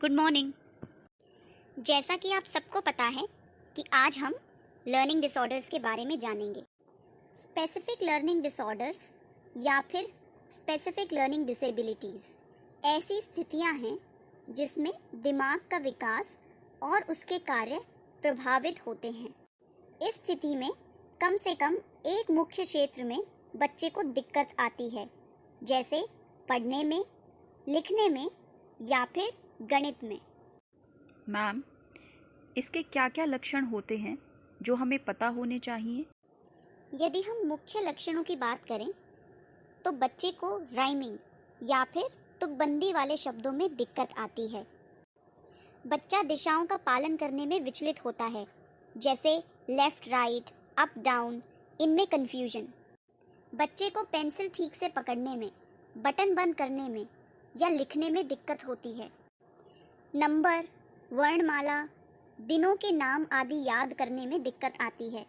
Good morning. जैसा कि आप सबको पता है कि आज हम लर्निंग डिसऑर्डर्स के बारे में जानेंगे। स्पेसिफिक लर्निंग डिसऑर्डर्स या फिर स्पेसिफिक लर्निंग डिसेबिलिटीज़ ऐसी स्थितियां हैं जिसमें दिमाग का विकास और उसके कार्य प्रभावित होते हैं। इस स्थिति में कम से कम एक मुख्य क्षेत्र में बच्चे को दिक्कत आती है, जैसे पढ़ने में, लिखने में या फिर गणित में। मैम, इसके क्या क्या लक्षण होते हैं जो हमें पता होने चाहिए? यदि हम मुख्य लक्षणों की बात करें तो बच्चे को राइमिंग या फिर तुकबंदी वाले शब्दों में दिक्कत आती है। बच्चा दिशाओं का पालन करने में विचलित होता है, जैसे लेफ्ट राइट, अप डाउन, इनमें कन्फ्यूजन। बच्चे को पेंसिल ठीक से पकड़ने में, बटन बंद करने में या लिखने में दिक्कत होती है। नंबर, वर्णमाला, दिनों के नाम आदि याद करने में दिक्कत आती है।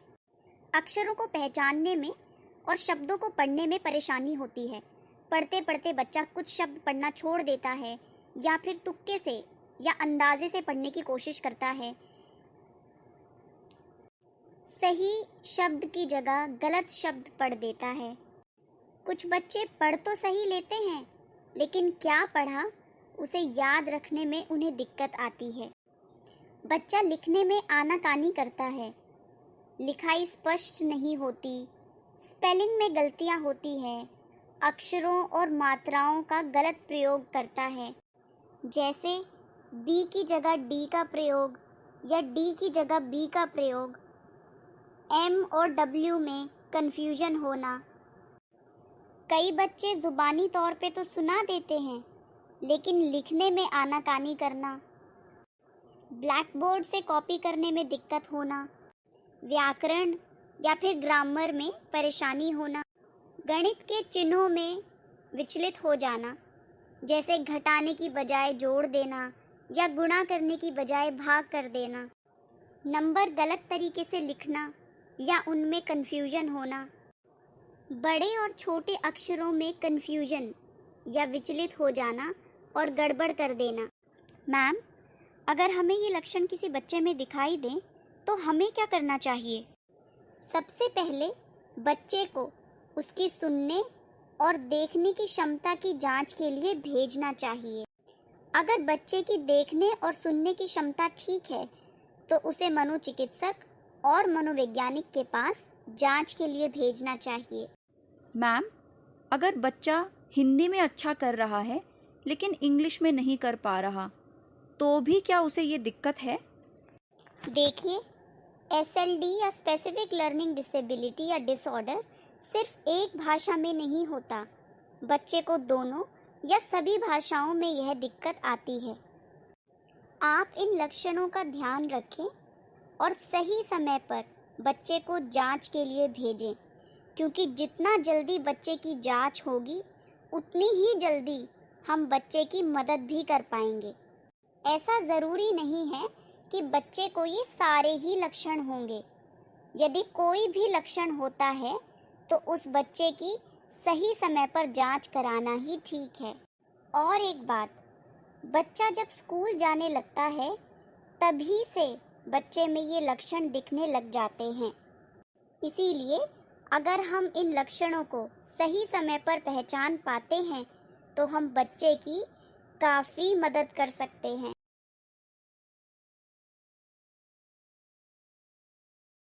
अक्षरों को पहचानने में और शब्दों को पढ़ने में परेशानी होती है। पढ़ते पढ़ते बच्चा कुछ शब्द पढ़ना छोड़ देता है या फिर तुक्के से या अंदाजे से पढ़ने की कोशिश करता है। सही शब्द की जगह गलत शब्द पढ़ देता है। कुछ बच्चे पढ़ तो सही लेते हैं, लेकिन क्या पढ़ा उसे याद रखने में उन्हें दिक्कत आती है। बच्चा लिखने में आनाकानी करता है, लिखाई स्पष्ट नहीं होती, स्पेलिंग में गलतियां होती हैं, अक्षरों और मात्राओं का गलत प्रयोग करता है, जैसे बी की जगह डी का प्रयोग या डी की जगह बी का प्रयोग, एम और डब्ल्यू में कन्फ्यूजन होना। कई बच्चे जुबानी तौर पे तो सुना देते हैं, लेकिन लिखने में आनाकानी करना, ब्लैक बोर्ड से कॉपी करने में दिक्कत होना, व्याकरण या फिर ग्रामर में परेशानी होना, गणित के चिन्हों में विचलित हो जाना, जैसे घटाने की बजाय जोड़ देना या गुणा करने की बजाय भाग कर देना, नंबर गलत तरीके से लिखना या उनमें कन्फ्यूजन होना, बड़े और छोटे अक्षरों में कन्फ्यूजन या विचलित हो जाना और गड़बड़ कर देना। मैम, अगर हमें ये लक्षण किसी बच्चे में दिखाई दें तो हमें क्या करना चाहिए? सबसे पहले बच्चे को उसकी सुनने और देखने की क्षमता की जांच के लिए भेजना चाहिए। अगर बच्चे की देखने और सुनने की क्षमता ठीक है तो उसे मनोचिकित्सक और मनोवैज्ञानिक के पास जांच के लिए भेजना चाहिए। मैम, अगर बच्चा हिंदी में अच्छा कर रहा है लेकिन इंग्लिश में नहीं कर पा रहा, तो भी क्या उसे ये दिक्कत है? देखिए, एसएलडी या स्पेसिफिक लर्निंग डिसेबिलिटी या डिसऑर्डर सिर्फ एक भाषा में नहीं होता। बच्चे को दोनों या सभी भाषाओं में यह दिक्कत आती है। आप इन लक्षणों का ध्यान रखें और सही समय पर बच्चे को जांच के लिए भेजें, क्योंकि जितना जल्दी बच्चे की जांच होगी उतनी ही जल्दी हम बच्चे की मदद भी कर पाएंगे। ऐसा ज़रूरी नहीं है कि बच्चे को ये सारे ही लक्षण होंगे। यदि कोई भी लक्षण होता है तो उस बच्चे की सही समय पर जांच कराना ही ठीक है। और एक बात, बच्चा जब स्कूल जाने लगता है तभी से बच्चे में ये लक्षण दिखने लग जाते हैं। इसीलिए अगर हम इन लक्षणों को सही समय पर पहचान पाते हैं तो हम बच्चे की काफ़ी मदद कर सकते हैं।